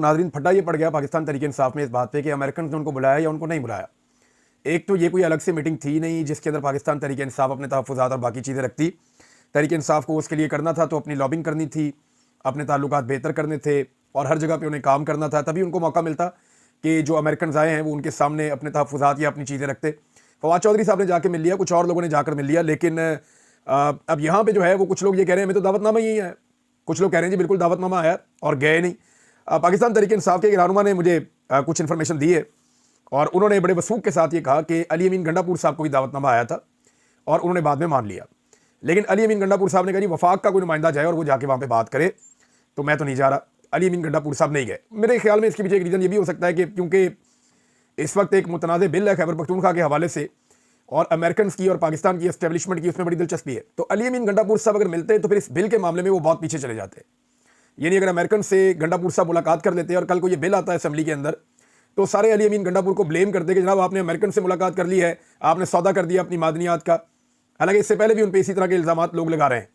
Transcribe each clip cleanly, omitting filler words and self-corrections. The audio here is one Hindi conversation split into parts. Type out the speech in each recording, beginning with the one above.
नाज़रीन फटा ये पड़ गया पाकिस्तान तहरीक इंसाफ में इस बात पे कि अमेरिकन ने उनको बुलाया या उनको नहीं बुलाया। एक तो ये कोई अलग से मीटिंग थी नहीं जिसके अंदर पाकिस्तान तहरीक इंसाफ अपने तहफ़्फ़ुज़ात और बाकी चीज़ें रखती। तहरीक इंसाफ को उसके लिए करना था तो अपनी लॉबिंग करनी थी, अपने ताल्लुकात बेहतर करने थे और हर जगह पर उन्हें काम करना था, तभी उनको मौका मिलता कि जो अमेरिकन आए हैं वो उनके सामने अपने तहफ़्फ़ुज़ात या अपनी चीज़ें रखते। फवाद चौधरी साहब ने जाके मिल लिया, कुछ और लोगों ने जाकर मिल लिया, लेकिन अब यहाँ पे जो है वो कुछ लोग ये कह रहे हैं हमें तो दावतनामा यही है, कुछ लोग कह रहे हैं जी बिल्कुल दावतनामा आया और गए नहीं। पाकिस्तान तहरीक इंसाफ के एक रहनुमा ने मुझे कुछ इन्फॉर्मेशन दी है और उन्होंने बड़े वसूख के साथ ये कहा कि अली अमीन गंडापुर साहब को भी दावतनामा आया था और उन्होंने बाद में मान लिया। लेकिन अली अमीन गंडापुर साहब ने कहा जी वफाक का कोई नुमाइंदा जाए और वो जाके वहाँ पे बात करे, तो मैं तो नहीं जा रहा। अली अमीन गंडापुर साहब नहीं गए। मेरे ख्याल में इसके पीछे एक रीज़न ये भी हो सकता है कि क्योंकि इस वक्त एक मुतनाज़ बिल है खैबर पख्तूनख्वा के हवाले से और अमेरिकन की और पाकिस्तान की एस्टेब्लिशमेंट की उसमें बड़ी दिलचस्पी है। तो अली अमीन गंडापुर साहब अगर मिलते तो फिर इस बिल के मामले में वो बहुत पीछे चले जाते। यानी अगर अमेरिकन से गंडापुर साहब मुलाकात कर लेते हैं और कल को ये बिल आता है असेंबली के अंदर, तो सारे अली अमीन गंडापुर को ब्लेम करते कि जनाब आपने अमेरिकन से मुलाकात कर ली है, आपने सौदा कर दिया अपनी मादनियात का। हालांकि इससे पहले भी उन पर इसी तरह के इल्ज़ाम लोग लगा रहे हैं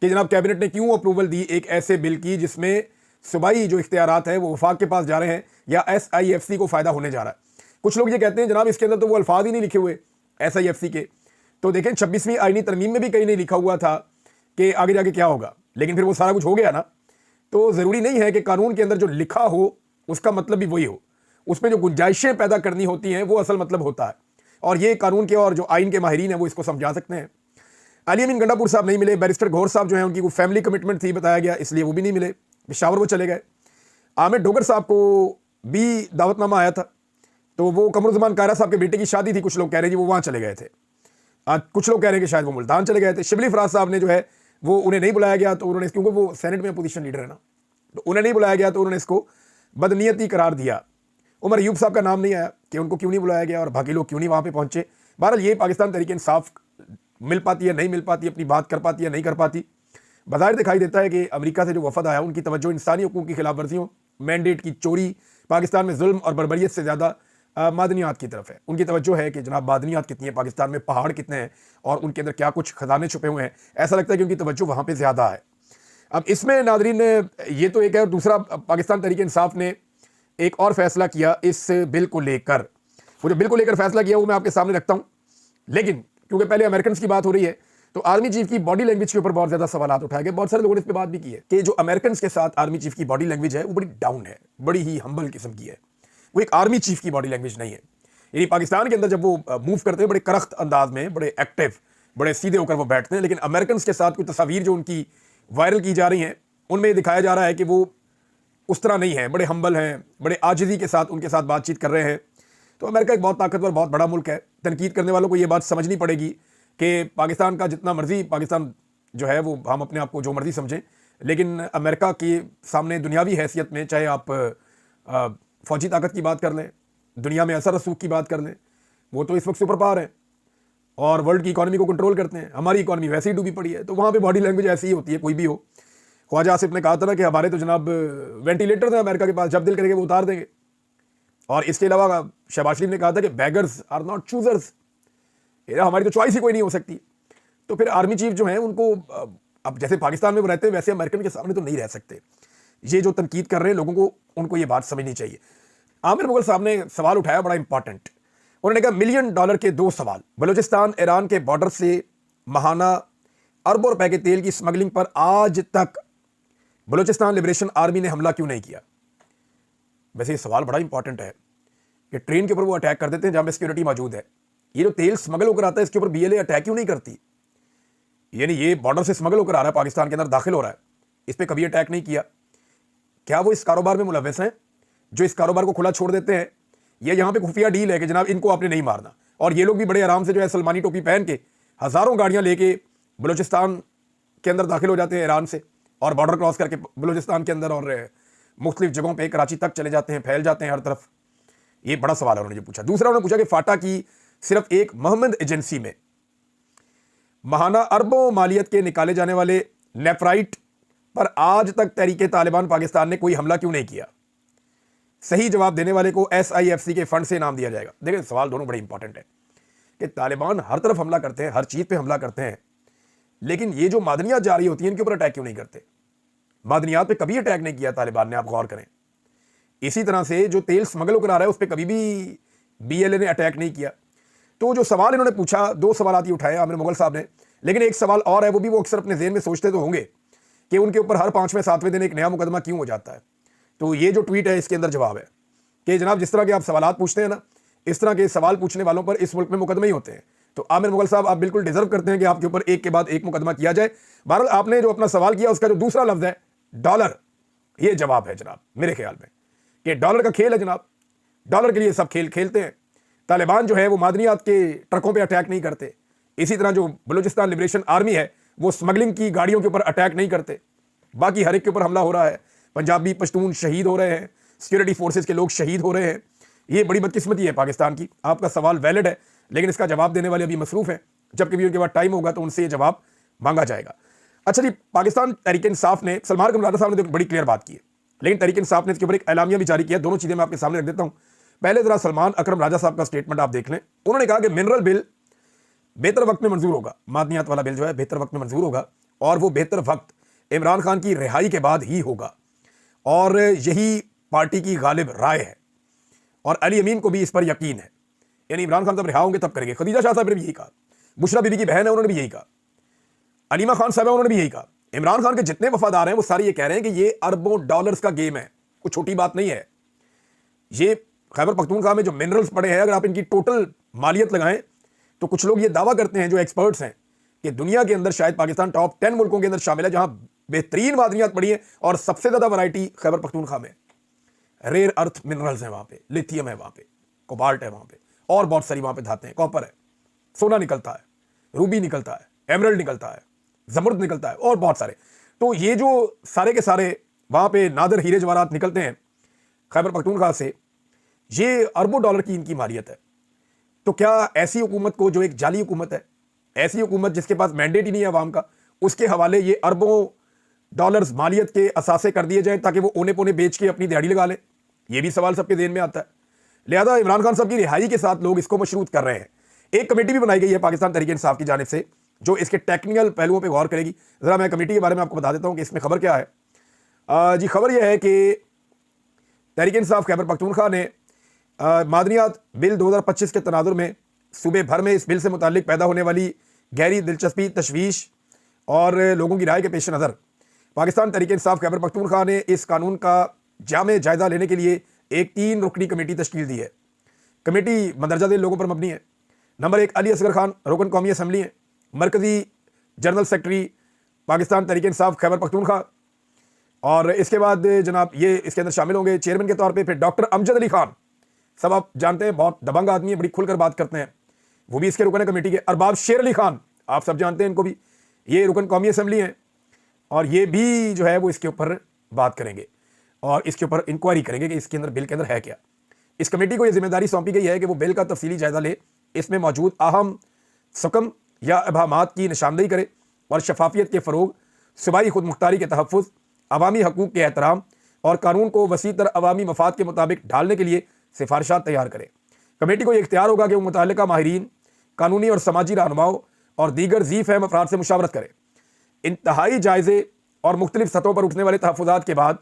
कि जनाब कैबिनेट ने क्यों अप्रूवल दी एक ऐसे बिल की जिसमें सूबाई जो इख्तियारात है वो वफाक के पास जा रहे हैं या SIFC को फ़ायदा होने जा रहा है। कुछ लोग ये कहते हैं जनाब इसके अंदर तो वो अल्फाज ही नहीं लिखे हुए SIFC के। तो देखें 26वीं आईनी तरमीम में भी कहीं नहीं लिखा हुआ था कि आगे जाके क्या होगा, लेकिन फिर वो सारा कुछ हो गया ना। तो ज़रूरी नहीं है कि कानून के अंदर जो लिखा हो उसका मतलब भी वही हो, उसमें जो गुंजाइशें पैदा करनी होती हैं वो असल मतलब होता है। और ये कानून के और जो आइन के माहिरीन हैं वो इसको समझा सकते हैं। अली अमीन गंडापुर साहब नहीं मिले। बैरिस्टर गौहर साहब जो हैं उनकी कोई फैमिली कमिटमेंट थी बताया गया, इसलिए वो भी नहीं मिले, पेशावर वो चले गए। आमिर डोगर साहब को भी दावतनामा आया था, तो वो कमरुज़्ज़मान कायरा साहब के बेटे की शादी थी, कुछ लोग कह रहे हैं जी वो वहाँ चले गए थे, कुछ लोग कह रहे हैं कि शायद वो मुल्तान चले गए थे। शिबली फराज साहब ने जो है वो उन्हें नहीं बुलाया गया, तो उन्होंने क्योंकि वो सेनेट में अपोजिशन लीडर है ना, तो उन्हें नहीं बुलाया गया तो उन्होंने इसको बदनीयती करार दिया। उमर अयूब साहब का नाम नहीं आया कि उनको क्यों नहीं बुलाया गया और बाकी लोग क्यों नहीं वहाँ पे पहुँचे। बहरहाल ये पाकिस्तान तहरीक इंसाफ मिल पाती है नहीं मिल पाती, अपनी बात कर पाती है नहीं कर पाती। बाहर दिखाई देता है कि अमेरिका से जो वफद आया उनकी तवज्जो इंसानी हकूक़ की खिलाफ वर्जियों, मैंडेट की चोरी, पाकिस्तान में जुल्म और बर्बरियत से ज़्यादा मादनियात की तरफ है। उनकी तवज्जो है कि जनाब मादनियात कितनी है, पाकिस्तान में पहाड़ कितने हैं और उनके अंदर क्या कुछ खजाने छुपे हुए हैं। ऐसा लगता है कि उनकी तवज्जो वहाँ पे ज़्यादा है। अब इसमें नादरीन ये तो एक है, और दूसरा पाकिस्तान तहरीक इंसाफ ने एक और फैसला किया इस बिल को लेकर। वो जो बिल को लेकर फैसला किया वो मैं आपके सामने रखता हूँ, लेकिन क्योंकि पहले अमेरिकन की बात हो रही है तो आर्मी चीफ की बॉडी लैंग्वेज के ऊपर बहुत ज़्यादा सवाल उठाए गए। बहुत सारे लोगों ने इस पर बात भी की है कि जो अमेरिकन के साथ आर्मी चीफ की बॉडी लैंग्वेज है वो बड़ी डाउन है, बड़ी ही हम्बल किस्म की है। वो एक आर्मी चीफ की बॉडी लैंग्वेज नहीं है। यानी पाकिस्तान के अंदर जब वो मूव करते हैं बड़े करख्त अंदाज में, बड़े एक्टिव, बड़े सीधे होकर वो बैठते हैं, लेकिन अमेरिकन के साथ कोई तस्वीर जो उनकी वायरल की जा रही हैं उनमें ये दिखाया जा रहा है कि वो उस तरह नहीं है, बड़े हम्बल हैं, बड़े आजिज़ी के साथ उनके साथ बातचीत कर रहे हैं। तो अमेरिका एक बहुत ताकतवर बहुत बड़ा मुल्क है। तनकीद करने वालों को ये बात समझनी पड़ेगी कि पाकिस्तान का जितना मर्जी पाकिस्तान जो है वो हम अपने आप को जो मर्जी समझें, लेकिन अमेरिका के सामने दुनियावी हैसियत में चाहे आप फ़ौजी ताकत की बात कर लें, दुनिया में असर रसूख की बात कर लें, वो तो इस वक्त सुपर पावर है और वर्ल्ड की इकॉनमी को कंट्रोल करते हैं। हमारी इकॉनमी वैसे ही डूबी पड़ी है, तो वहाँ पे बॉडी लैंग्वेज ऐसी ही होती है, कोई भी हो। ख्वाजा आसिफ ने कहा था ना कि हमारे तो जनाब वेंटिलेटर थे अमेरिका के पास, जब दिल करेंगे वो उतार देंगे। और इसके अलावा शहबाज शरीफ ने कहा था कि बैगर्स आर नॉट चूजर्स, हमारी तो चॉइस ही कोई नहीं हो सकती। तो फिर आर्मी चीफ जो हैं उनको अब जैसे पाकिस्तान में वो रहते हैं वैसे अमेरिकन के सामने तो नहीं रह सकते। ये जो तनकीद कर रहे हैं लोगों को, उनको ये बात समझनी चाहिए। आमिर मुगल साहब ने सवाल उठाया बड़ा इंपॉर्टेंट। उन्होंने कहा $1 मिलियन के 2 सवाल। बलूचिस्तान ईरान के बॉर्डर से महाना अरबों रुपए के तेल की स्मगलिंग पर आज तक बलूचिस्तान लिबरेशन आर्मी ने हमला क्यों नहीं किया। वैसे ये सवाल बड़ा इंपॉर्टेंट है कि ट्रेन के ऊपर वो अटैक कर देते हैं जहां पे सिक्योरिटी मौजूद है। ये जो तेल स्मगल होकर आता है इसके ऊपर BLA अटैक क्यों नहीं करती। यानी ये बॉर्डर से स्मगल होकर आ रहा है, पाकिस्तान के अंदर दाखिल हो रहा है, इस पर कभी अटैक नहीं किया। क्या वो इस कारोबार में मुलव्वस हैं जो इस कारोबार को खुला छोड़ देते हैं? ये यहाँ पे खुफिया डील है कि जनाब इनको आपने नहीं मारना, और ये लोग भी बड़े आराम से जो है सलमानी टोपी पहन के हज़ारों गाड़ियाँ लेके बलूचिस्तान के अंदर दाखिल हो जाते हैं ईरान से, और बॉर्डर क्रॉस करके बलूचिस्तान के अंदर और मुख्तलिफ जगहों पे कराची तक चले जाते हैं, फैल जाते हैं हर तरफ। ये बड़ा सवाल है उन्होंने जो पूछा। दूसरा उन्होंने पूछा कि फाटा की सिर्फ एक मोहम्मद एजेंसी में महाना अरबों मालियत के निकाले जाने वाले नेफ्राइट पर आज तक तहरीके तालिबान पाकिस्तान ने कोई हमला क्यों नहीं किया। सही जवाब देने वाले को SIFC के फंड से इनाम दिया जाएगा। देखिए सवाल दोनों बड़े इंपॉर्टेंट है कि तालिबान हर तरफ हमला करते हैं, हर चीज़ पे हमला करते हैं, लेकिन ये जो मादनियात जारी होती हैं इनके ऊपर अटैक क्यों नहीं करते। मादनियात पे कभी अटैक नहीं किया तालिबान ने, आप गौर करें। इसी तरह से जो तेल स्मगल होकर आ रहा है उस पर कभी भी BLA ने अटैक नहीं किया। तो जो सवाल इन्होंने पूछा, 2 सवाल ही उठाए आमिर मुगल साहब ने, लेकिन एक सवाल और है, वो अक्सर अपने ज़हन में सोचते तो होंगे कि उनके ऊपर हर 5वें 7वें दिन एक नया मुकदमा क्यों हो जाता है। तो ये जो ट्वीट है इसके अंदर जवाब है कि जनाब जिस तरह के आप सवालात पूछते हैं ना, इस तरह के सवाल पूछने वालों पर इस मुल्क में मुकदमे ही होते हैं। तो आमिर मुगल साहब, आप बिल्कुल डिजर्व करते हैं कि आपके ऊपर एक के बाद एक मुकदमा किया जाए। बहरहाल आपने जो अपना सवाल किया उसका जो दूसरा लफ्ज है डॉलर, ये जवाब है जनाब मेरे ख्याल में कि डॉलर का खेल है जनाब। डॉलर के लिए सब खेल खेलते हैं। तालिबान जो है वो मादनियात के ट्रकों पे अटैक नहीं करते। इसी तरह जो बलूचिस्तान लिबरेशन आर्मी है वो स्मगलिंग की गाड़ियों के ऊपर अटैक नहीं करते। बाकी हर एक के ऊपर हमला हो रहा है। पंजाबी पश्तून शहीद हो रहे हैं, सिक्योरिटी फोर्सेज के लोग शहीद हो रहे हैं। ये बड़ी बदकिस्मती है पाकिस्तान की। आपका सवाल वैलिड है, लेकिन इसका जवाब देने वाले अभी मसरूफ हैं। जब कभी उनके बाद टाइम होगा तो उनसे ये जवाब मांगा जाएगा। अच्छा जी, पाकिस्तान तहरीक इंसाफ ने, सलमान अकरम राजा साहब ने तो बड़ी क्लियर बात की है, लेकिन तहरीक इंसाफ ने इसके ऊपर एक एलामिया भी जारी किया। दोनों चीज़ें मैं आपके सामने रख देता हूँ। पहले जरा सलमान अकरम राजा साहब का स्टेटमेंट आप देख लें। उन्होंने कहा कि मिनरल बिल बेहतर वक्त में मंजूर होगा, मादनियात वाला बिल जो है बेहतर वक्त में मंजूर होगा, और वो बेहतर वक्त इमरान खान की रिहाई के बाद ही होगा, और यही पार्टी की गालिब राय है, और अली अमीन को भी इस पर यकीन है। यानी इमरान खान जब रिहा होंगे तब करेंगे। खदीजा शाह साहब ने भी यही कहा, बुशरा बीबी की बहन है उन्होंने भी यही कहा, अलीमा खान साहब उन्होंने भी यही कहा। इमरान खान के जितने वफादार हैं वो सारे ये कह रहे हैं कि ये अरबों डॉलर्स का गेम है, कुछ छोटी बात नहीं है। ये खैबर पख्तूनख्वा में जो मिनरल्स पड़े हैं, अगर आप इनकी टोटल मालियत लगाएं तो कुछ लोग ये दावा करते हैं, जो एक्सपर्ट्स हैं, कि दुनिया के अंदर शायद पाकिस्तान टॉप 10 मुल्कों के अंदर शामिल है जहां बेहतरीन मादनियात पड़ी है और सबसे ज्यादा वैरायटी खैबर पख्तूनख्वा में। रेयर अर्थ मिनरल्स हैं वहां पे, लिथियम है वहां पे, कोबाल्ट है वहां पे, और बहुत सारी वहां पे धातें हैं, कॉपर है, सोना निकलता है, रूबी निकलता है, एमरल्ड निकलता है, जमरुद निकलता है, और बहुत सारे। तो ये जो सारे के सारे वहां पे नादर हीरे जवाहरात निकलते हैं खैबर पख्तूनख्वा से, ये अरबों डॉलर की इनकी मालियत है। तो क्या ऐसी हुकूमत को, जो एक जाली हुकूमत है, ऐसी हुकूमत जिसके पास मैंडेट ही नहीं है अवाम का, उसके हवाले ये अरबों डॉलर्स मालियत के असासे कर दिए जाएं ताकि वो ओने पोने बेच के अपनी दिहाड़ी लगा ले? ये भी सवाल सबके ज़हन में आता है। लिहाजा इमरान खान साहब की रिहाई के साथ लोग इसको मशरूत कर रहे हैं। एक कमेटी भी बनाई गई है पाकिस्तान तहरीक इंसाफ की जानिब से, जो इसके टेक्निकल पहलुओं पर गौर करेगी। ज़रा मैं कमेटी के बारे में आपको बता देता हूँ कि इसमें खबर क्या है। जी, खबर यह है कि तहरीक इंसाफ खैबर पख्तूनख्वा ने मादनियात बिल 2025 के तनाजुर में सूबे भर में इस बिल से मुताल्लिक पैदा होने वाली गहरी दिलचस्पी, तशवीश और लोगों की राय के पेश नज़र पाकिस्तान तहरीक इंसाफ खैबर पख्तूनख्वा ने इस कानून का जामे जायज़ा लेने के लिए एक 3 रुकनी कमेटी तश्कील दी है। कमेटी मंदरजा दिल लोगों पर मबनी है। नंबर 1 अली असगर खान, रुकन कौमी असम्बली हैं, मरकज़ी जनरल सेक्रेटरी पाकिस्तान तहरीक इंसाफ खैबर पख्तूनख्वा। और इसके बाद जनाब ये इसके अंदर शामिल होंगे चेयरमैन के तौर पर फिर डॉक्टर अमजद अली खान, सब आप जानते हैं, बहुत दबंग आदमी है, बड़ी खुलकर बात करते हैं, वो भी इसके रुकन है कमेटी के। अरबाब शेर अली खान, आप सब जानते हैं इनको भी, ये रुकन कौमी असम्बली हैं, और ये भी जो है वो इसके ऊपर बात करेंगे और इसके ऊपर इंक्वायरी करेंगे कि इसके अंदर बिल के अंदर है क्या। इस कमेटी को ये जिम्मेदारी सौंपी गई है कि वो बिल का तफसीली जायजा ले, इसमें मौजूद अहम सकम या अबहामात की निशानदेही करे और शफाफियत के फ़रोग, सूबाई खुद मुख्तारी के तहफ़्फ़ुज़, अवामी हकूक़ के एहतराम और कानून को वसीतर अवामी मफाद के मुताबिक ढालने के लिए सिफारिशात तैयार करे। कमेटी को यह इख्तियार होगा कि वो मुतल्लिका माहिरीन, कानूनी और समाजी रहनुमाओं और दीगर ज़ी फ़हम अफराद से मुशावरत करे। इंतहाई जायज़े और मुख्तलिफ सतहों पर उठने वाले तहफ़्फ़ुज़ात के बाद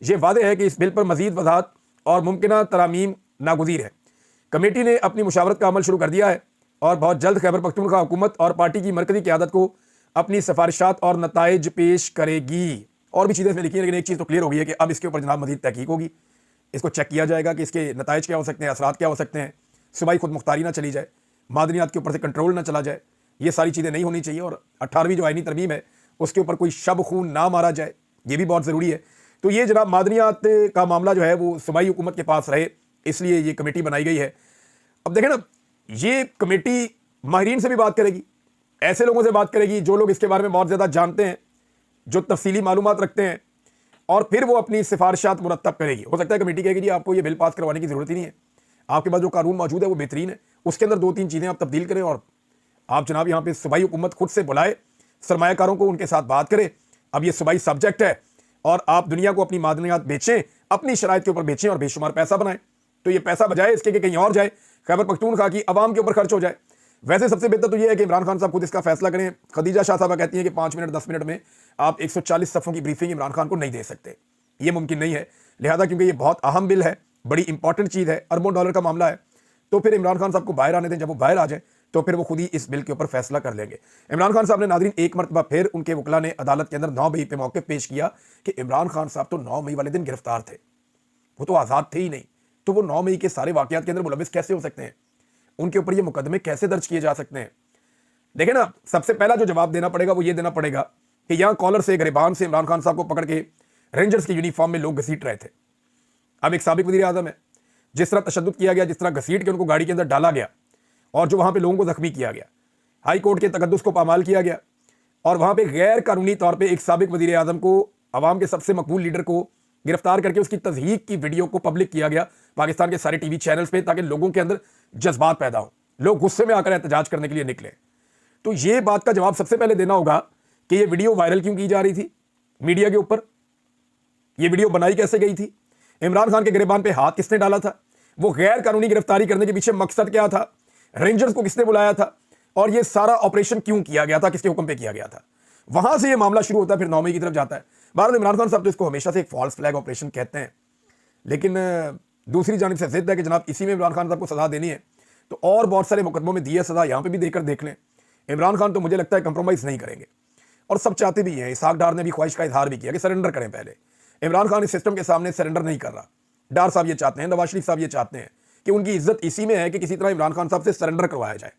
ये वादे है कि इस बिल पर मज़ीद वज़ाहत और मुमकिना तरामीम नागुज़ीर है। कमेटी ने अपनी मुशावरत का अमल शुरू कर दिया है और बहुत जल्द खैबर पख्तूनख्वा हुकूमत और पार्टी की मरकज़ी क़यादत को अपनी सिफारिशात और नताइज पेश करेगी। और भी चीज़ें इसमें लिखी हैं, लेकिन एक चीज़ तो क्लियर हो गई है कि अब इसके ऊपर जनाब मज़ीद तहकीक होगी, इसको चेक किया जाएगा कि इसके नताइज क्या हो सकते हैं, असरात क्या हो सकते हैं, सूबाई खुद मुख्तारी ना चली जाए, मादनियात के ऊपर से कंट्रोल ना चला जाए, ये सारी चीज़ें नहीं होनी चाहिए। और 18वीं जो आईनी तरमीम है उसके ऊपर कोई शब खून ना मारा जाए, ये भी बहुत ज़रूरी है। तो ये जनाब मादनियात का मामला जो है वो सूबाई हुकूमत के पास रहे, इसलिए ये कमेटी बनाई गई है। अब देखें ना, ये कमेटी माहिरीन से भी बात करेगी, ऐसे लोगों से बात करेगी जो लोग इसके बारे में बहुत ज़्यादा जानते हैं, जो तफसीली मालूमात रखते हैं, और फिर वो अपनी सिफारिशात मुरतब करेगी। हो सकता है कमेटी कहेगी जी आपको ये बिल पास करवाने की ज़रूरत ही नहीं है, आपके पास जो कानून मौजूद है वो बेहतरीन है, उसके अंदर 2-3 चीज़ें आप तब्दील करें और आप जनाब यहाँ पे सूबाई हुकूमत खुद से बुलाए, सरमायाकारों को उनके साथ बात करें। अब ये सूबाई सब्जेक्ट है और आप दुनिया को अपनी मादनियात बेचें, अपनी शराइत के ऊपर बेचें और बेशुमार पैसा बनाएं। तो ये पैसा बजाय इसके कि कहीं और जाए, खैबर पख्तूनख्वा की आवाम के ऊपर खर्च हो जाए। वैसे सबसे बेहतर तो ये है कि इमरान खान साहब खुद इसका फैसला करें। खदीजा शाह साहबा कहती हैं कि 5 मिनट 10 मिनट में आप 140 सफ़ों की ब्रीफिंग इमरान खान को नहीं दे सकते, ये मुमकिन नहीं है। लिहाजा क्योंकि ये बहुत अहम बिल है, बड़ी इंपॉर्टेंट चीज़ है, अरबों डॉलर का मामला है, तो फिर इमरान खान साहब को बाहर आने दें। जब वो बाहर आ जाए तो फिर वो खुद ही इस बिल के ऊपर फैसला कर लेंगे। इमरान खान साहब ने नाज़रीन एक मरतबा फिर उनके वकला ने अदालत के अंदर 9 मई पे मौके पेश किया कि इमरान खान साहब तो 9 मई वाले दिन गिरफ्तार थे, वो तो आज़ाद थे ही नहीं, तो वो 9 मई के सारे वाकयात के अंदर मुलविस कैसे हो सकते हैं, उनके ऊपर ये मुकदमे कैसे दर्ज किए जा सकते हैं। देखें ना, सबसे पहला जो जवाब देना पड़ेगा वो ये देना पड़ेगा कि यहाँ कॉलर से, गिरबान से इमरान खान साहब को पकड़ के रेंजर्स की यूनिफॉर्म में लोग घसीट रहे थे। अब एक साबिक वज़ीर आज़म है, जिस तरह तशद्दुद किया गया, जिस तरह घसीट के उनको गाड़ी के अंदर डाला गया और जो वहाँ पे लोगों को जख्मी किया गया, हाई कोर्ट के तकद्दुस को पामाल किया गया और वहाँ पे गैर कानूनी तौर पे एक साबिक वज़ीर आज़म को, अवाम के सबसे मकबूल लीडर को गिरफ्तार करके उसकी तज़हीक की वीडियो को पब्लिक किया गया पाकिस्तान के सारे टीवी चैनल्स पे, ताकि लोगों के अंदर जज्बात पैदा हो, लोग गुस्से में आकर एहतजाज करने के लिए निकले। तो ये बात का जवाब सबसे पहले देना होगा कि ये वीडियो वायरल क्यों की जा रही थी मीडिया के ऊपर, ये वीडियो बनाई कैसे गई थी, इमरान खान के गिरबान पे हाथ किसने डाला था, वो गैर कानूनी गिरफ्तारी करने के पीछे मकसद क्या था, रेंजर्स को किसने बुलाया था और ये सारा ऑपरेशन क्यों किया गया था, किसके हुक्म पे किया गया था। वहां से ये मामला शुरू होता है, फिर 9 मई की तरफ जाता है। बहरहाल इमरान खान साहब तो इसको हमेशा से एक फॉल्स फ्लैग ऑपरेशन कहते हैं, लेकिन दूसरी जानिब से जिद है कि जनाब इसी में इमरान खान साहब को सजा देनी है, तो और बहुत सारे मुकदमों में दी है सजा, यहां पर भी देकर देख लें। इमरान खान तो मुझे लगता है कंप्रोमाइज़ नहीं करेंगे और सब चाहते भी हैं। इसहाक डार ने भी ख्वाहिश का इजहार भी किया कि सरेंडर करें पहले। इमरान खान इस सिस्टम के सामने सरेंडर नहीं कर रहा। डार साहब ये चाहते हैं, नवाज शरीफ साहब ये चाहते हैं कि उनकी इज्जत इसी में है कि किसी तरह इमरान खान साहब से सरेंडर करवाया जाए।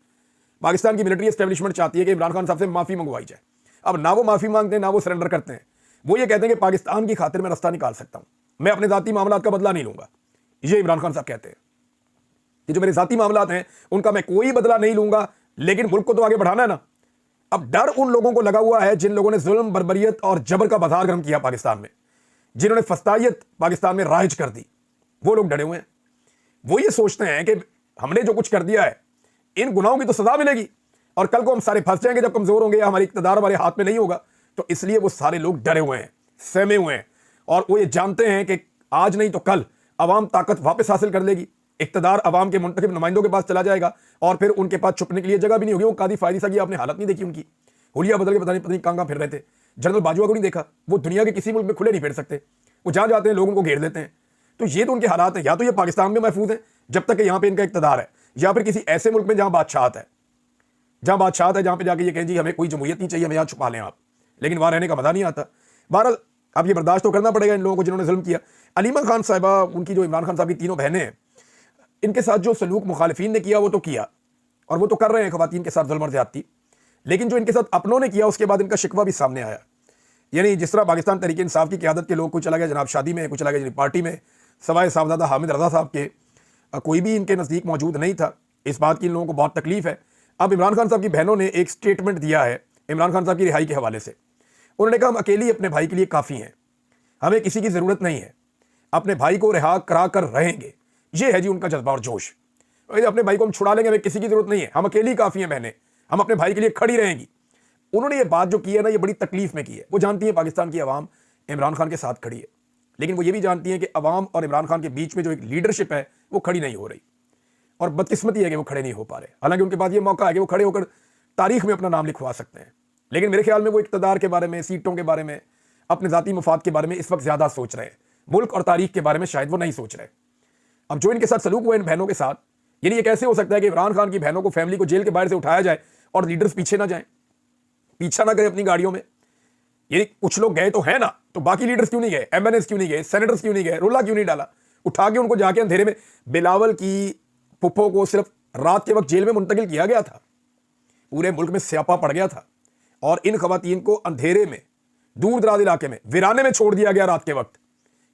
पाकिस्तान की मिलिट्री एस्टेब्लिशमेंट चाहती है कि इमरान खान साहब से माफ़ी मंगवाई जाए। अब ना वो माफ़ी मांगते हैं, ना वो सरेंडर करते हैं। वो ये कहते हैं कि पाकिस्तान की खातिर मैं रास्ता निकाल सकता हूँ, मैं अपने ज़ाती मामलात का बदला नहीं लूंगा। ये इमरान खान साहब कहते हैं कि जो मेरे ज़ाती मामलात हैं उनका मैं कोई बदला नहीं लूंगा, लेकिन मुल्क को तो आगे बढ़ाना है ना। अब डर उन लोगों को लगा हुआ है जिन लोगों ने जुल्म, बर्बरियत और जबर का बाजार गर्म किया पाकिस्तान में, जिन्होंने फस्तायत पाकिस्तान में राइज कर दी, वो लोग डरे हुए हैं। वो ये सोचते हैं कि हमने जो कुछ कर दिया है, इन गुनाहों की तो सजा मिलेगी और कल को हम सारे फंस जाएंगे जब कमजोर होंगे या हमारी इक़्तिदार हमारे हाथ में नहीं होगा। तो इसलिए वो सारे लोग डरे हुए हैं, सहमे हुए हैं और वो ये जानते हैं कि आज नहीं तो कल अवाम ताकत वापस हासिल कर लेगी, इक़्तिदार अवाम के मुंतखब नुमाइंदों के पास चला जाएगा और फिर उनके पास छुपने के लिए जगह भी नहीं होगी। वो कादी फायदी सा की आपने हालत नहीं देखी उनकी, हुलिया बदल के पता नहीं कहाँ फिर रहे थे। जनरल बाजवा को नहीं देखा, वो दुनिया के किसी मुल्क में खुले नहीं फिर सकते, वो जहाँ जाते हैं लोगों को घेर देते हैं। तो ये तो उनके हालात हैं, या तो ये पाकिस्तान में महफूज है जब तक कि यहाँ पे इनका इक़्तिदार है, या फिर किसी ऐसे मुल्क में जहाँ बादशाहत है, जहाँ पे जाके ये कहें जी हमें कोई जमहूरियत नहीं चाहिए, हमें यहाँ छुपा लें आप, लेकिन वहाँ रहने का मजा नहीं आता। बहरहाल अब ये बर्दाश्त तो करना पड़ेगा इन लोगों को जिन्होंने जुल्म किया। अलीमा खान साहिबा, उनकी जो इमरान खान साहब की तीनों बहनें हैं, इनके साथ जो सलूक मुखालिफिन ने किया वो तो किया और वो तो कर रहे हैं खवातीन के साथ जुल्म और ज़्यादती, लेकिन जो इनके साथ अपनों ने किया उसके बाद इनका शिकवा भी सामने आया। यानी जिस तरह पाकिस्तान तहरीक इंसाफ की क़यादत के लोग, कोई चला गया जनाब शादी में, कोई चला गया पार्टी में, सवाए साहबजादा हामिद रज़ा साहब के कोई भी इनके नज़दीक मौजूद नहीं था। इस बात की इन लोगों को बहुत तकलीफ है। अब इमरान खान साहब की बहनों ने एक स्टेटमेंट दिया है इमरान खान साहब की रिहाई के हवाले से। उन्होंने कहा हम अकेली अपने भाई के लिए काफ़ी हैं, हमें किसी की ज़रूरत नहीं है, अपने भाई को रिहा करा कर रहेंगे। ये है जी उनका जज्बा और जोश। अपने भाई को हम छुड़ा लेंगे, हमें किसी की ज़रूरत नहीं है, हम अकेली काफ़ी हैं बहनें, हम अपने भाई के लिए खड़ी रहेंगी। उन्होंने ये बात जो की है ना, ये बड़ी तकलीफ में की है। वो जानती है पाकिस्तान की आवाम इमरान खान के साथ खड़ी है, लेकिन वो ये भी जानती हैं कि अवाम और इमरान खान के बीच में जो एक लीडरशिप है वो खड़ी नहीं हो रही और बदकिस्मती है कि वो खड़े नहीं हो पा रहे। हालांकि उनके पास ये मौका है कि वो खड़े होकर तारीख में अपना नाम लिखवा सकते हैं, लेकिन मेरे ख्याल में वो इक़्तिदार के बारे में, सीटों के बारे में, अपने ज़ाती मफाद के बारे में इस वक्त ज़्यादा सोच रहे हैं, मुल्क और तारीख के बारे में शायद वो नहीं सोच रहे। अब जो इनके साथ सलूक हुआ इन बहनों के साथ, यानी ये कैसे हो सकता है कि इमरान खान की बहनों को, फैमिली को जेल के बाहर से उठाया जाए और लीडर्स पीछे ना जाएं, पीछा ना करें अपनी गाड़ियों में। यानी कुछ लोग गए तो है ना, तो बाकी लीडर्स क्यों नहीं गए, एमएनएस क्यों नहीं गए, सेनेटर्स क्यों नहीं गए, रोला क्यों नहीं डाला, उठा के उनको जाके अंधेरे में। बिलावल की पुप्पो को सिर्फ रात के वक्त जेल में मुंतकिल किया गया था, पूरे मुल्क में स्यापा पड़ गया था और इन खवातीन को अंधेरे में, दूर दराज इलाके में, वीराने में छोड़ दिया गया रात के वक्त।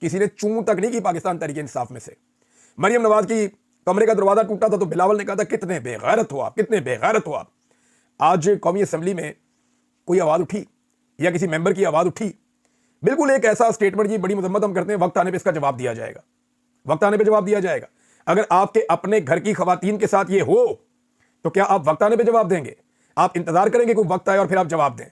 किसी ने चूं तक नहीं की पाकिस्तान तहरीक इंसाफ में से। मरियम नवाज की कमरे का दरवाजा टूटा था तो बिलावल ने कहा था कितने बेगैरत हो आप, कितने बेगैरत हो आप। आज कौमी असम्बली में कोई आवाज़ उठी या किसी मेंबर की आवाज़ उठी, बिल्कुल एक ऐसा स्टेटमेंट जी बड़ी मजम्मत हम करते हैं, वक्त आने पे इसका जवाब दिया जाएगा, वक्त आने पे जवाब दिया जाएगा। अगर आपके अपने घर की खवातीन के साथ ये हो तो क्या आप वक्त आने पे जवाब देंगे? आप इंतजार करेंगे कोई वक्त आए और फिर आप जवाब दें?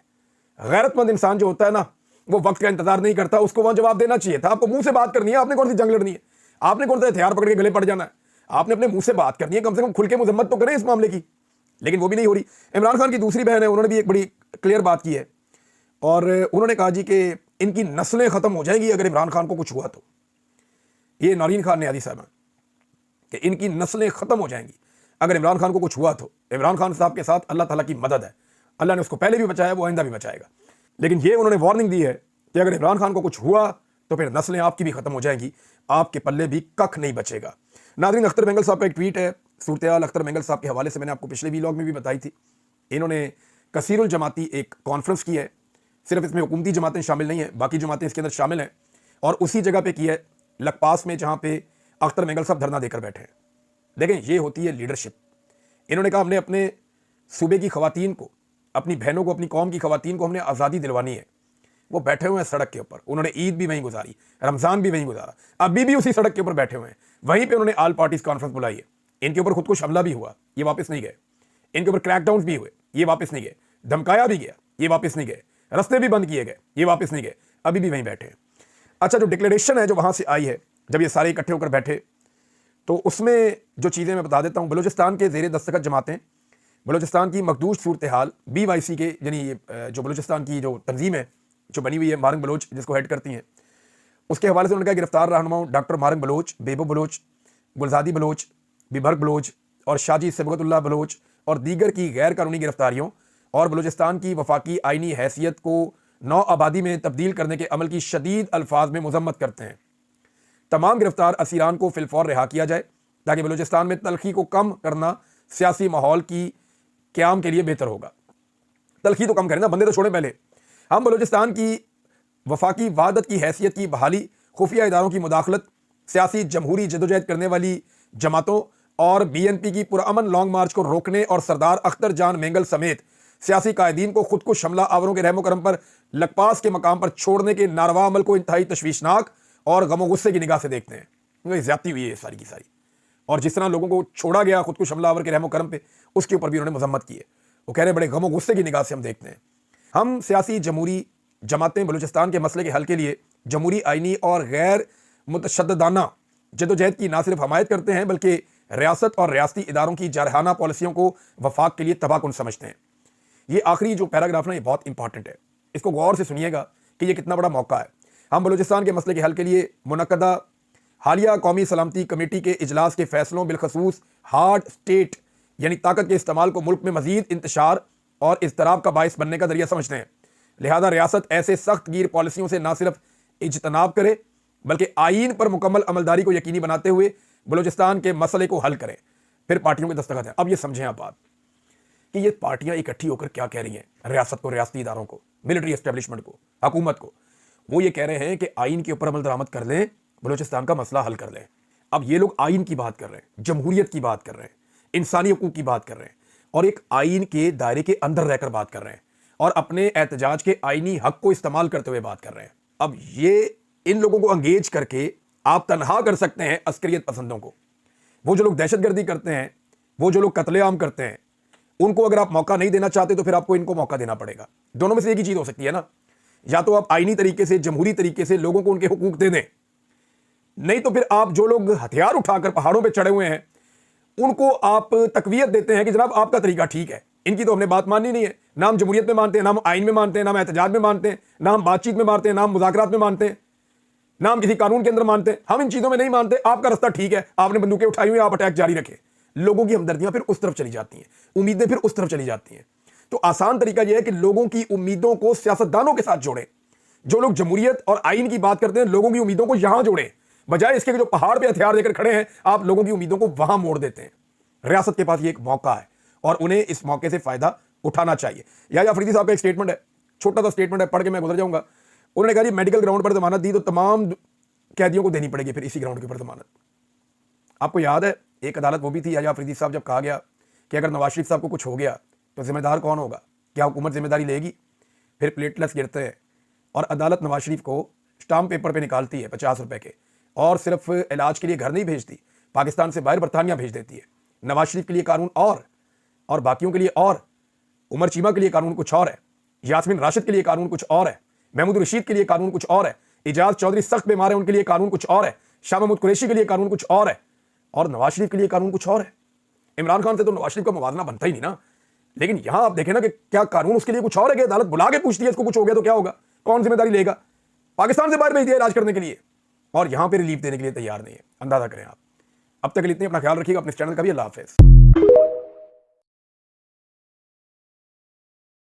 गैरतमंद इंसान जो होता है ना, वो वक्त का इंतजार नहीं करता, उसको वहां जवाब देना चाहिए था। आपको मुंह से बात करनी है, आपने कौन सी जंग लड़नी है, आपने कौन सा हथियार पकड़ के गले पड़ जाना है, आपने अपने मुंह से बात करनी है, कम से कम खुल के मजम्मत तो करें इस मामले की। लेकिन वो भी नहीं हो रही। इमरान खान की दूसरी बहन है, उन्होंने भी एक बड़ी क्लियर बात की है और उन्होंने कहा जी कि इनकी नस्लें खत्म हो जाएंगी अगर इमरान खान को कुछ हुआ तो। ये नौरीन खान नियाज़ी साहब हैं कि इनकी नस्लें ख़त्म हो जाएंगी अगर इमरान खान को कुछ हुआ तो। इमरान खान साहब के साथ अल्लाह ताला की मदद है, अल्लाह ने उसको पहले भी बचाया, वो आइंदा भी बचाएगा। लेकिन ये उन्होंने वार्निंग दी है कि अगर इमरान खान को कुछ हुआ तो फिर नस्लें आपकी भी ख़त्म हो जाएंगी, आपके पल्ले भी कख नहीं बचेगा। नाज़रीन, अख्तर मेंगल साहब का एक ट्वीट है। सूरत हाल अख्तर मेंगल साहब के हवाले से मैंने आपको पिछले व्लॉग में भी बताई थी। इन्होंने कसीरुल जमाती एक कॉन्फ्रेंस की है, सिर्फ इसमें हुकूमती जमातें शामिल नहीं हैं, बाकी जमातें इसके अंदर शामिल हैं, और उसी जगह पे की है लखपास में जहाँ पे अख्तर मेंगल साहब धरना देकर बैठे हैं। देखें, ये होती है लीडरशिप। इन्होंने कहा हमने अपने सूबे की खवातीन को, अपनी बहनों को, अपनी कौम की खवातीन को हमने आज़ादी दिलवानी है। वो बैठे हुए हैं सड़क के ऊपर, उन्होंने ईद भी वहीं गुजारी, रमज़ान भी वहीं गुजारा, अभी भी उसी सड़क के ऊपर बैठे हुए हैं। वहीं पे उन्होंने ऑल पार्टीज कॉन्फ्रेंस बुलाई है। इनके ऊपर खुदकुश हमला भी हुआ, ये वापस नहीं गए। इनके ऊपर क्रैकडाउन भी हुए, ये वापस नहीं गए। धमकाया भी गया, ये वापस नहीं गए। रास्ते भी बंद किए गए, ये वापस नहीं गए, अभी भी वहीं बैठे हैं। अच्छा, जो डिक्लेरेशन है जो वहाँ से आई है, जब ये सारे इकट्ठे होकर बैठे, तो उसमें जो चीज़ें मैं बता देता हूँ। बलूचिस्तान के ज़ेर दस्तखत जमातें, बलूचिस्तान की मखदूश सूरत हाल, BYC के, यानी ये जो बलूचिस्तान की जो तंजीम है जो बनी हुई है, मारंग बलोच जिसको हेड करती हैं, उसके हवाले से उन्होंने कहा गिरफ्तार रहनुमाओं डॉक्टर मारंग बलोच, बेबो बलोच, गुलजादी बलोच, बिबर्ग बलोच और शाजी सबगतुल्लाह बलोच और दीगर की गैर कानूनी गिरफ्तारियों और बलूचिस्तान की वफाकी आइनी हैसियत को नौ आबादी में तब्दील करने के अमल की शदीद अल्फाज में मजम्मत करते हैं। तमाम गिरफ्तार असीरान को फिलफौर रिहा किया जाए ताकि बलूचिस्तान में तलखी को कम करना सियासी माहौल की क़याम के लिए बेहतर होगा। तलखी तो कम करें ना, बंदे तो छोड़ें पहले। हम बलूचिस्तान की वफाकी वहादत की हैसियत की बहाली, खुफिया इदारों की मुदाखलत, सियासी जमहूरी जदोजहद करने वाली जमातों और BNP की पुरअमन लॉन्ग मार्च को रोकने और सरदार अख्तर जान मेंगल समेत सियासी कायदीन को खुद को हमला आवरों के रहमो करम पर लखपास के मकाम पर छोड़ने के नारवा अमल को इंतहाई तशवीशनाक और गमो गुस्से की निगाह से देखते हैं। क्योंकि ज्यादती हुई है सारी की सारी, और जिस तरह लोगों को छोड़ा गया खुद को हमलावर के रहमो करम पे, उसके ऊपर भी उन्होंने मजम्मत की है। वो कह रहे हैं बड़े गमो गुस्से की निगाह से हम देखते हैं। हम सियासी जमहूरी जमातें बलूचिस्तान के मसले के हल के लिए जमहूरी आइनी और गैर मुतशद्ददाना जदोजहद की ना सिर्फ हमायत करते हैं बल्कि रियासत और रियासती इदारों की जारहाना पॉलिसियों को वफाक के लिए तबाहकुन समझते हैं। ये आखिरी जो पैराग्राफ ना, ये बहुत इंपॉर्टेंट है, इसको गौर से सुनिएगा कि ये कितना बड़ा मौका है। हम बलूचिस्तान के मसले के हल के लिए मुनक्कदा हालिया कौमी सलामती कमेटी के इजलास के फैसलों बिलखसूस हार्ड स्टेट यानी ताकत के इस्तेमाल को मुल्क में मजीद इंतशार और इज़्तिराब का बायस बनने का जरिया समझते हैं। लिहाजा रियासत ऐसे सख्त गिर पॉलिसियों से ना सिर्फ इज्तनाब करे बल्कि आईन पर मुकम्मल अमलदारी को यकीनी बनाते हुए बलूचिस्तान के मसले को हल करें। फिर पार्टियों के दस्तखत हैं। अब ये समझें आप बात कि ये पार्टियां इकट्ठी होकर क्या कह रही हैं, रियासत को, रियासती इदारों को, मिलिट्री एस्टेब्लिशमेंट को, हुकूमत को। वो ये कह रहे हैं कि आइन के ऊपर अमल दरामद कर लें, बलूचिस्तान का मसला हल कर लें। अब ये लोग आइन की बात कर रहे हैं, जमहूरियत की बात कर रहे हैं, इंसानी हकूक की बात कर रहे हैं, और एक आइन के दायरे के अंदर रहकर बात कर रहे हैं और अपने एहतजाज के आइनी हक को इस्तेमाल करते हुए बात कर रहे हैं। अब ये इन लोगों को अंगेज करके आप तनहा कर सकते हैं अस्करियत पसंदों को। वो जो लोग दहशतगर्दी करते हैं, वो जो लोग कत्लेआम करते हैं, उनको अगर आप मौका नहीं देना चाहते तो फिर आपको इनको मौका देना पड़ेगा। दोनों में से एक ही चीज हो सकती है ना, या तो आप आईनी तरीके से, जमहूरी तरीके से लोगों को उनके हुकूक दे दें, नहीं तो फिर आप जो लोग हथियार उठाकर पहाड़ों पे चढ़े हुए हैं उनको आप तकवीयत देते हैं कि जनाब आपका तरीका ठीक है, इनकी तो हमने बात माननी नहीं है। ना हम जमहूरियत में मानते हैं, ना हम आइन में मानते हैं, ना हम एहतजाज में मानते हैं, ना हम बातचीत में मानते हैं, ना हम मुज़ाकरात में मानते हैं, ना हम किसी कानून के अंदर मानते हैं। हम इन चीजों में नहीं मानते। आपका रास्ता ठीक है, आपने बंदूकें उठाई हुई, आप अटैक जारी रखें। लोगों की हमदर्दियां फिर उस तरफ चली जाती हैं, उम्मीदें फिर उस तरफ चली जाती हैं। तो आसान तरीका यह है कि लोगों की उम्मीदों को सियासतदानों के साथ जोड़ें। जो लोग जमहूरियत और आइन की बात करते हैं, लोगों की उम्मीदों को यहां जोड़ें, बजाय इसके कि जो पहाड़ पे हथियार लेकर खड़े हैं, आप लोगों की उम्मीदों को वहां मोड़ देते हैं। रियासत के पास ये एक मौका है और उन्हें इस मौके से फायदा उठाना चाहिए। याहिया अफरीदी साहब का एक स्टेटमेंट है, छोटा सा स्टेटमेंट है, पढ़ के मैं गुजर जाऊंगा। उन्होंने कहा जी मेडिकल ग्राउंड पर जमानत दी तो तमाम कैदियों को देनी पड़ेगी फिर इसी ग्राउंड के ऊपर जमानत। आपको याद है एक अदालत वो भी थी याहिया अफरीदी साहब, जब कहा गया कि अगर नवाज शरीफ साहब को कुछ हो गया तो जिम्मेदार कौन होगा, क्या हुकूमत जिम्मेदारी लेगी? फिर प्लेटलेट्स गिरते हैं और अदालत नवाज शरीफ को स्टाम्प पेपर पे निकालती है 50 रुपए के, और सिर्फ इलाज के लिए घर नहीं भेजती, पाकिस्तान से बाहर बरतानिया भेज देती है। नवाज शरीफ के लिए कानून और बाकियों के लिए और, उमर चीमा के लिए कानून कुछ और है, यास्मीन राशिद के लिए कानून कुछ और है, महमूद रशीद के लिए कानून कुछ और है, इजाज चौधरी सख्त बीमार है उनके लिए कानून कुछ और है, शाह महमूद कुरैशी के लिए कानून कुछ और है, और नवाज शरीफ के लिए कानून कुछ और है। इमरान खान से तो नवाज शरीफ का मुवाजना बनता ही नहीं ना। लेकिन यहां आप देखें ना कि क्या कानून उसके लिए कुछ और है कि अदालत बुला के पूछती है इसको कुछ हो गया तो क्या होगा, कौन जिम्मेदारी लेगा? पाकिस्तान से बाहर भेज दिया इलाज करने के लिए, और यहाँ पे रिलीफ देने के लिए तैयार नहीं है। अंदाजा करें आप। अब तक के लिए इतने, अपना ख्याल रखिएगा, अपने चैनल का भी। अल्लाह हाफिज़।